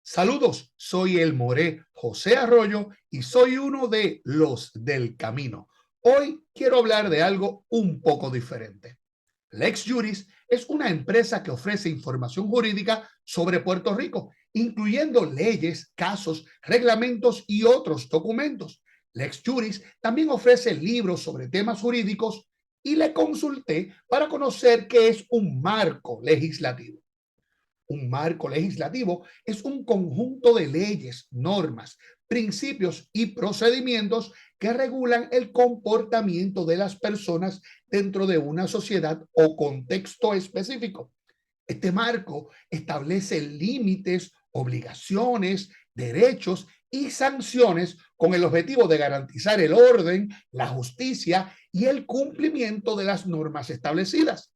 Saludos, soy el Moré José Arroyo y soy uno de los del camino. Hoy quiero hablar de algo un poco diferente. Lex Juris es una empresa que ofrece información jurídica sobre Puerto Rico, incluyendo leyes, casos, reglamentos y otros documentos. Lex Juris también ofrece libros sobre temas jurídicos y le consulté para conocer qué es un marco legislativo. Un marco legislativo es un conjunto de leyes, normas, principios y procedimientos que regulan el comportamiento de las personas dentro de una sociedad o contexto específico. Este marco establece límites, obligaciones, derechos y sanciones con el objetivo de garantizar el orden, la justicia y el cumplimiento de las normas establecidas.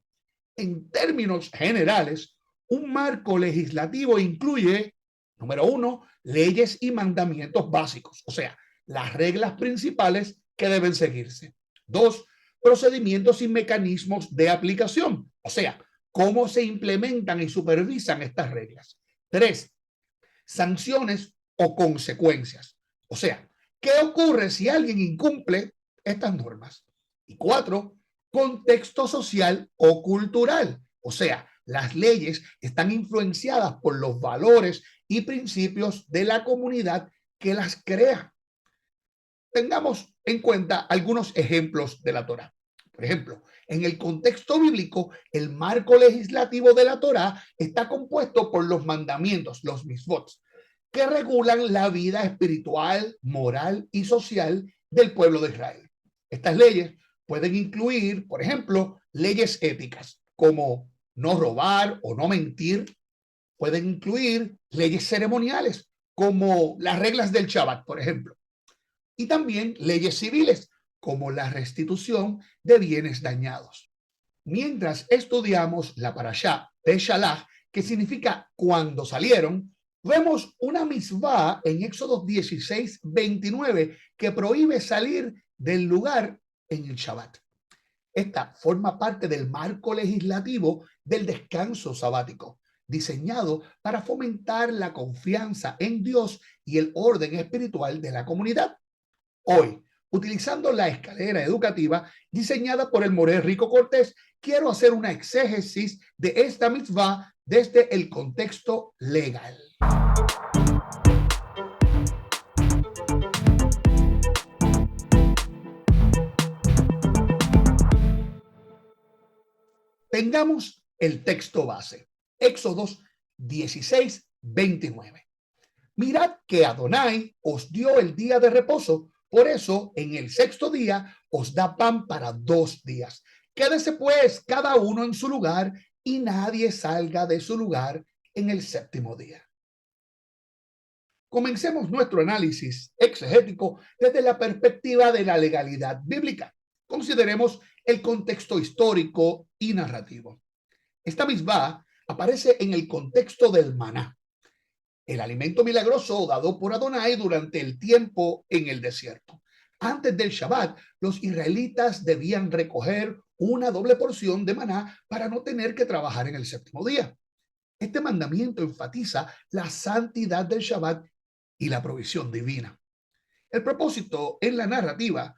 En términos generales, un marco legislativo incluye, número uno, leyes y mandamientos básicos, o sea, las reglas principales que deben seguirse. Dos, procedimientos y mecanismos de aplicación, o sea, cómo se implementan y supervisan estas reglas. Tres, sanciones o consecuencias, o sea, ¿qué ocurre si alguien incumple estas normas? Y cuatro, contexto social o cultural, o sea, las leyes están influenciadas por los valores y principios de la comunidad que las crea. Tengamos en cuenta algunos ejemplos de la Torá. Por ejemplo, en el contexto bíblico, el marco legislativo de la Torá está compuesto por los mandamientos, los misvot, que regulan la vida espiritual, moral y social del pueblo de Israel. Estas leyes pueden incluir, por ejemplo, leyes éticas como no robar o no mentir. Pueden incluir leyes ceremoniales como las reglas del Shabbat, por ejemplo. Y también leyes civiles como la restitución de bienes dañados. Mientras estudiamos la parashá Beshalach, que significa cuando salieron, vemos una misvá en Éxodo 16:29 que prohíbe salir del lugar en el Shabbat. Esta forma parte del marco legislativo del descanso sabático, diseñado para fomentar la confianza en Dios y el orden espiritual de la comunidad. Hoy, utilizando la escalera educativa diseñada por el Moré Rico Cortés, quiero hacer una exégesis de esta mitzvah desde el contexto legal. Tengamos el texto base, Éxodos 16:29. Mirad que Adonai os dio el día de reposo, por eso en el sexto día os da pan para 2 días. Quédese pues cada uno en su lugar y nadie salga de su lugar en el séptimo día. Comencemos nuestro análisis exegético desde la perspectiva de la legalidad bíblica. Consideremos el contexto histórico y narrativo. Esta misma aparece en el contexto del maná, el alimento milagroso dado por Adonai durante el tiempo en el desierto. Antes del Shabbat, los israelitas debían recoger una doble porción de maná para no tener que trabajar en el séptimo día. Este mandamiento enfatiza la santidad del Shabbat y la provisión divina. El propósito en la narrativa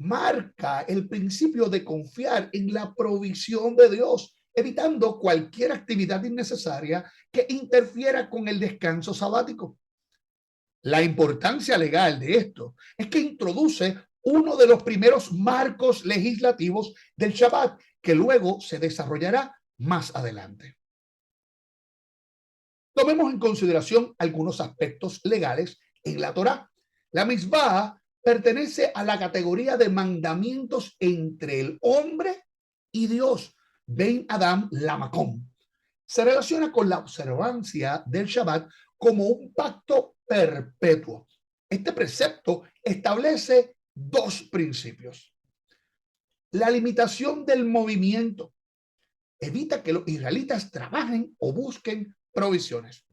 marca el principio de confiar en la provisión de Dios, evitando cualquier actividad innecesaria que interfiera con el descanso sabático. La importancia legal de esto es que introduce uno de los primeros marcos legislativos del Shabbat, que luego se desarrollará más adelante. Tomemos en consideración algunos aspectos legales en la Torá. La misbah pertenece a la categoría de mandamientos entre el hombre y Dios. Ben Adam Lamakom. Se relaciona con la observancia del Shabbat como un pacto perpetuo. Este precepto establece dos principios. La limitación del movimiento evita que los israelitas trabajen o busquen provisiones.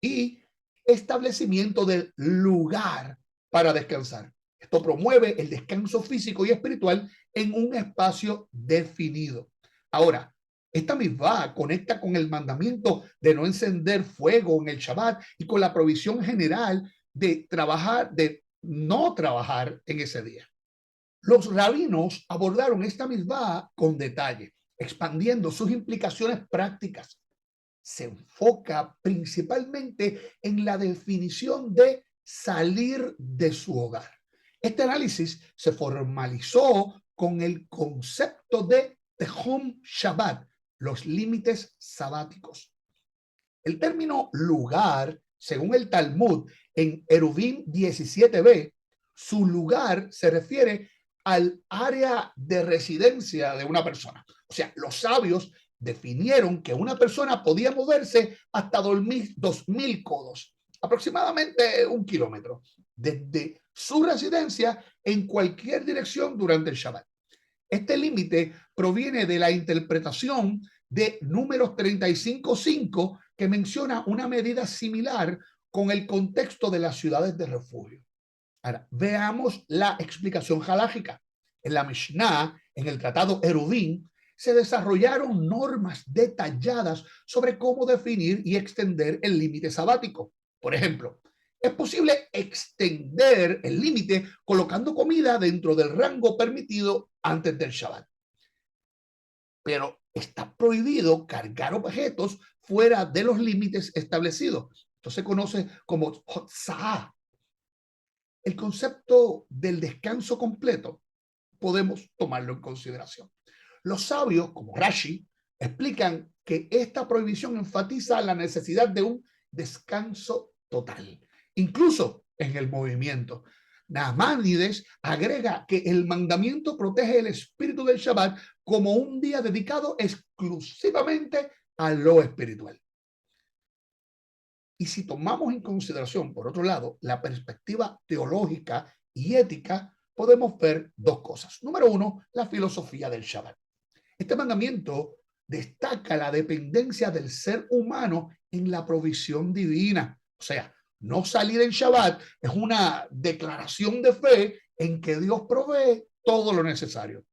Y establecimiento del lugar para descansar. Esto promueve el descanso físico y espiritual en un espacio definido. Ahora, Esta misma conecta con el mandamiento de no encender fuego en el Shabbat y con la provisión general de no trabajar en ese día. Los rabinos abordaron esta misma con detalle, expandiendo sus implicaciones prácticas. Se enfoca principalmente en la definición de salir de su hogar. Este análisis se formalizó con el concepto de Tehom Shabbat, los límites sabáticos. El término lugar, según el Talmud, en Eruvin 17b, su lugar se refiere al área de residencia de una persona. O sea, los sabios definieron que una persona podía moverse hasta 2000 codos, aproximadamente 1 kilómetro, desde su residencia en cualquier dirección durante el Shabbat. Este límite proviene de la interpretación de Números 35:5, que menciona una medida similar con el contexto de las ciudades de refugio. Ahora, veamos la explicación halágica. En la Mishnah, en el tratado Eruvin, se desarrollaron normas detalladas sobre cómo definir y extender el límite sabático. Por ejemplo, es posible extender el límite colocando comida dentro del rango permitido antes del Shabbat. Pero está prohibido cargar objetos fuera de los límites establecidos. Esto se conoce como hotzah. El concepto del descanso completo podemos tomarlo en consideración. Los sabios, como Rashi, explican que esta prohibición enfatiza la necesidad de un descanso total, incluso en el movimiento. Nahmanides agrega que el mandamiento protege el espíritu del Shabbat como un día dedicado exclusivamente a lo espiritual. Y si tomamos en consideración, por otro lado, la perspectiva teológica y ética, podemos ver dos cosas. Número uno, la filosofía del Shabbat. Este mandamiento destaca la dependencia del ser humano en la provisión divina. O sea, no salir en Shabbat es una declaración de fe en que Dios provee todo lo necesario.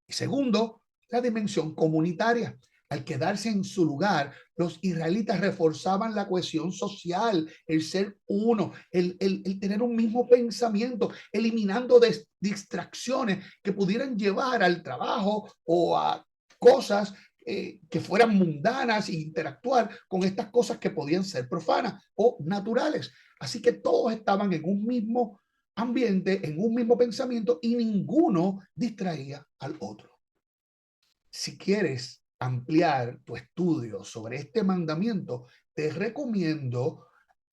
Y segundo, la dimensión comunitaria. Al quedarse en su lugar, los israelitas reforzaban la cohesión social, el ser uno, el tener un mismo pensamiento, eliminando distracciones que pudieran llevar al trabajo o a cosas que fueran mundanas e interactuar con estas cosas que podían ser profanas o naturales. Así que todos estaban en un mismo ambiente, en un mismo pensamiento y ninguno distraía al otro. Si quieres ampliar tu estudio sobre este mandamiento, te recomiendo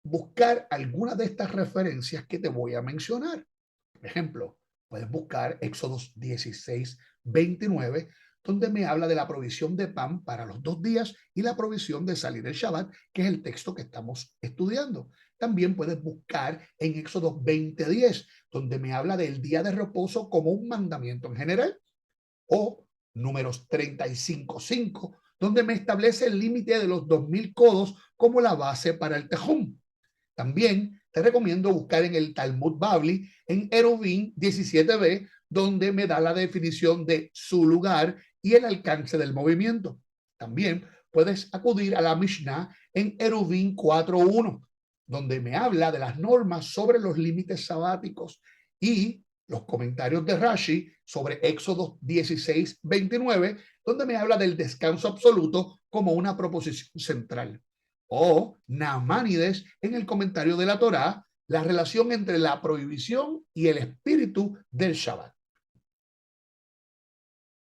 buscar alguna de estas referencias que te voy a mencionar. Por ejemplo, puedes buscar Éxodos 16:29, donde me habla de la provisión de pan para los 2 días y la provisión de salir el Shabbat, que es el texto que estamos estudiando. También puedes buscar en Éxodos 20:10, donde me habla del día de reposo como un mandamiento en general, o Números 35:5, donde me establece el límite de los 2000 codos como la base para el tejum. También te recomiendo buscar en el Talmud Bavli, en Eruvin 17b, donde me da la definición de su lugar y el alcance del movimiento. También puedes acudir a la Mishnah en Eruvin 4:1, donde me habla de las normas sobre los límites sabáticos, y los comentarios de Rashi sobre Éxodo 16:29, donde me habla del descanso absoluto como una proposición central. O Nahmanides en el comentario de la Torá, la relación entre la prohibición y el espíritu del Shabbat.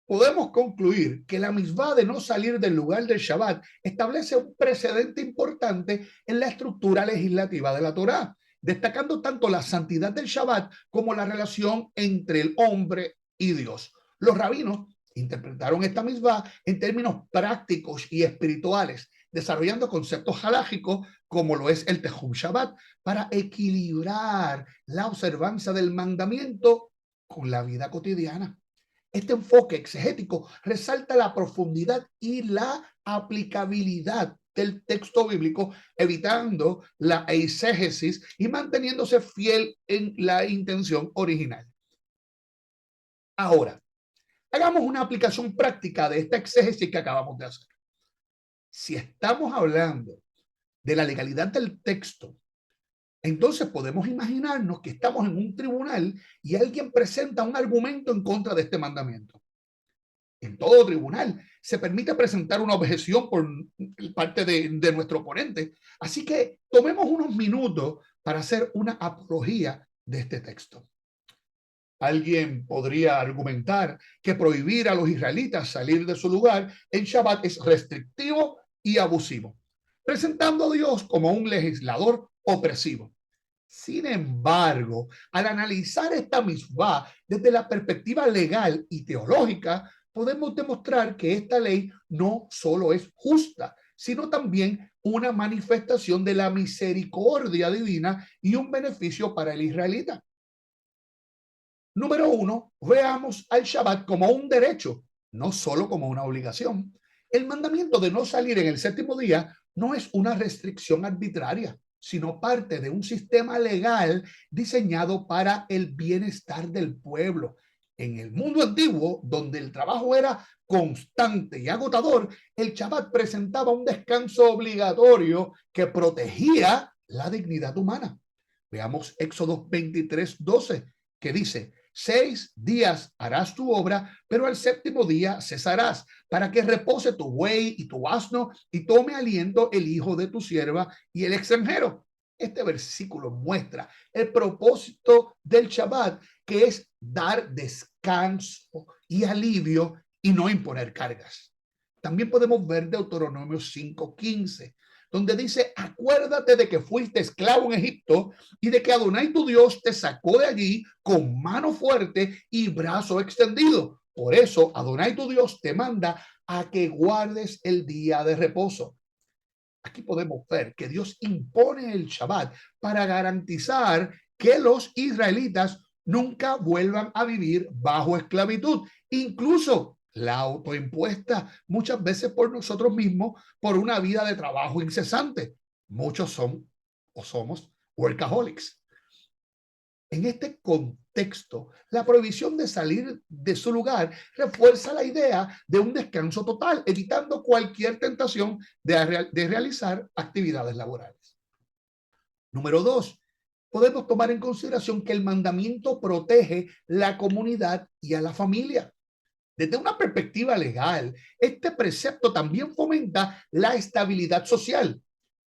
Podemos concluir que la misvá de no salir del lugar del Shabbat establece un precedente importante en la estructura legislativa de la Torá, destacando tanto la santidad del Shabbat como la relación entre el hombre y Dios. Los rabinos interpretaron esta misvá en términos prácticos y espirituales, desarrollando conceptos halágicos como lo es el Tehum Shabbat, para equilibrar la observancia del mandamiento con la vida cotidiana. Este enfoque exegético resalta la profundidad y la aplicabilidad del texto bíblico, evitando la eisegesis y manteniéndose fiel en la intención original. Ahora, Hagamos una aplicación práctica de esta exégesis que acabamos de hacer. Si estamos hablando de la legalidad del texto, entonces podemos imaginarnos que estamos en un tribunal y alguien presenta un argumento en contra de este mandamiento. En todo tribunal se permite presentar una objeción por parte de nuestro oponente. Así que tomemos unos minutos para hacer una apología de este texto. Alguien podría argumentar que prohibir a los israelitas salir de su lugar en Shabbat es restrictivo y abusivo, presentando a Dios como un legislador opresivo. Sin embargo, al analizar esta misvá desde la perspectiva legal y teológica, podemos demostrar que esta ley no solo es justa, sino también una manifestación de la misericordia divina y un beneficio para el israelita. Número uno, veamos al Shabbat como un derecho, no solo como una obligación. El mandamiento de no salir en el séptimo día no es una restricción arbitraria, sino parte de un sistema legal diseñado para el bienestar del pueblo. En el mundo antiguo, donde el trabajo era constante y agotador, el Shabbat presentaba un descanso obligatorio que protegía la dignidad humana. Veamos Éxodo 23:12, que dice: 6 días harás tu obra, pero al séptimo día cesarás, para que repose tu buey y tu asno, y tome aliento el hijo de tu sierva y el extranjero. Este versículo muestra el propósito del Shabbat, que es dar descanso y alivio y no imponer cargas. También podemos ver Deuteronomio 5:15, donde dice: acuérdate de que fuiste esclavo en Egipto y de que Adonai tu Dios te sacó de allí con mano fuerte y brazo extendido. Por eso Adonai tu Dios te manda a que guardes el día de reposo. Aquí podemos ver que Dios impone el Shabbat para garantizar que los israelitas nunca vuelvan a vivir bajo esclavitud, incluso la autoimpuesta muchas veces por nosotros mismos por una vida de trabajo incesante. Muchos son o somos workaholics. En este contexto, la prohibición de salir de su lugar refuerza la idea de un descanso total, evitando cualquier tentación de realizar actividades laborales. Número dos, podemos tomar en consideración que el mandamiento protege la comunidad y a la familia. Desde una perspectiva legal, este precepto también fomenta la estabilidad social.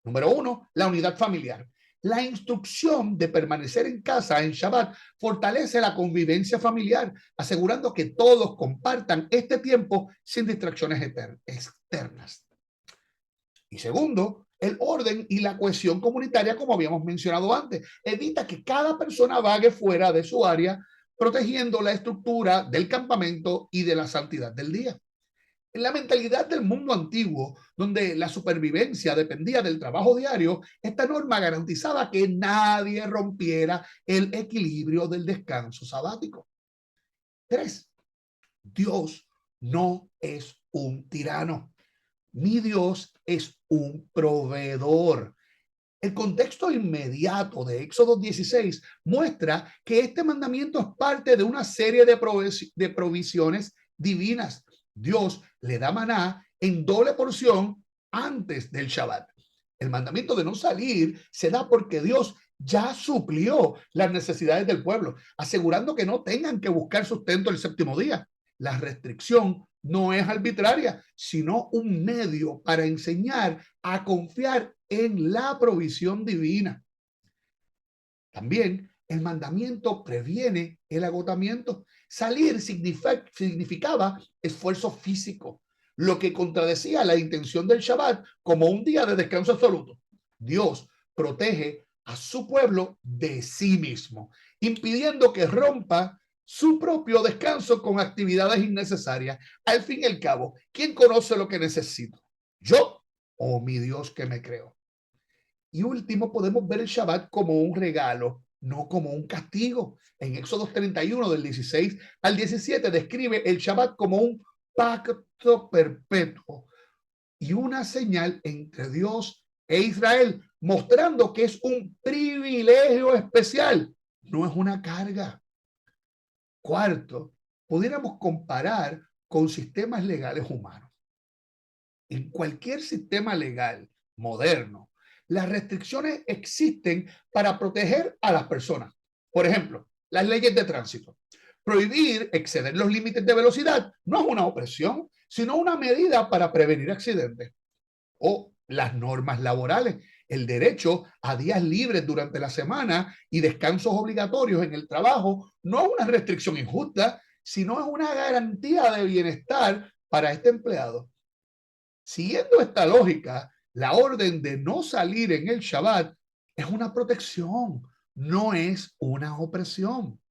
Número uno, la unidad familiar. La instrucción de permanecer en casa en Shabbat fortalece la convivencia familiar, asegurando que todos compartan este tiempo sin distracciones externas. Y segundo, el orden y la cohesión comunitaria, como habíamos mencionado antes, evita que cada persona vague fuera de su área, protegiendo la estructura del campamento y de la santidad del día. En la mentalidad del mundo antiguo, donde la supervivencia dependía del trabajo diario, esta norma garantizaba que nadie rompiera el equilibrio del descanso sabático. 3. Dios no es un tirano. Mi Dios es un proveedor. El contexto inmediato de Éxodo 16 muestra que este mandamiento es parte de una serie de provisiones divinas. Dios le da maná en doble porción antes del Shabbat. El mandamiento de no salir se da porque Dios ya suplió las necesidades del pueblo, asegurando que no tengan que buscar sustento el séptimo día. La restricción no es arbitraria, sino un medio para enseñar a confiar en la provisión divina. También el mandamiento previene el agotamiento. Salir significaba esfuerzo físico, lo que contradecía la intención del Shabbat como un día de descanso absoluto. Dios protege a su pueblo de sí mismo, impidiendo que rompa su propio descanso con actividades innecesarias. Al fin y al cabo, ¿quién conoce lo que necesito? ¿Yo o mi Dios que me creó? Y último, podemos ver el Shabbat como un regalo, no como un castigo. En Éxodo 31, del 16 al 17, describe el Shabbat como un pacto perpetuo y una señal entre Dios e Israel, mostrando que es un privilegio especial, no es una carga. Cuarto, pudiéramos comparar con sistemas legales humanos. En cualquier sistema legal moderno, las restricciones existen para proteger a las personas. Por ejemplo, las leyes de tránsito. Prohibir exceder los límites de velocidad no es una opresión, sino una medida para prevenir accidentes. O las normas laborales, el derecho a días libres durante la semana y descansos obligatorios en el trabajo no es una restricción injusta, sino es una garantía de bienestar para este empleado. Siguiendo esta lógica, la orden de no salir en el Shabbat es una protección, no es una opresión.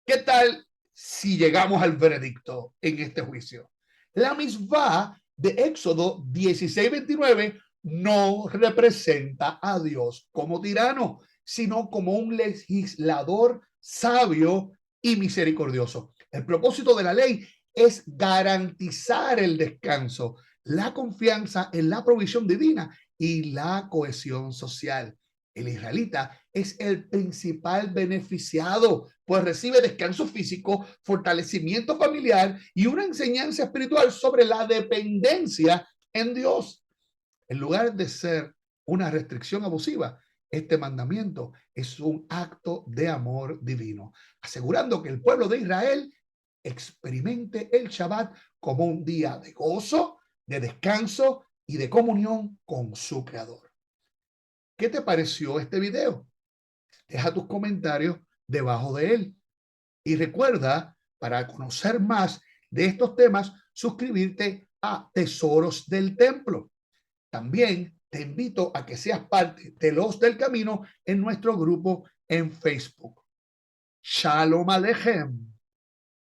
¿Qué tal si llegamos al veredicto en este juicio? La misma de Éxodo 16:29 no representa a Dios como tirano, sino como un legislador sabio y misericordioso. El propósito de la ley es garantizar el descanso, la confianza en la provisión divina y la cohesión social. El israelita es el principal beneficiado, pues recibe descanso físico, fortalecimiento familiar y una enseñanza espiritual sobre la dependencia en Dios. En lugar de ser una restricción abusiva, este mandamiento es un acto de amor divino, asegurando que el pueblo de Israel experimente el Shabbat como un día de gozo, de descanso y de comunión con su Creador. ¿Qué te pareció este video? Deja tus comentarios debajo de él. Y recuerda, para conocer más de estos temas, suscribirte a Tesoros del Templo. También te invito a que seas parte de los del camino en nuestro grupo en Facebook. Shalom Aleichem.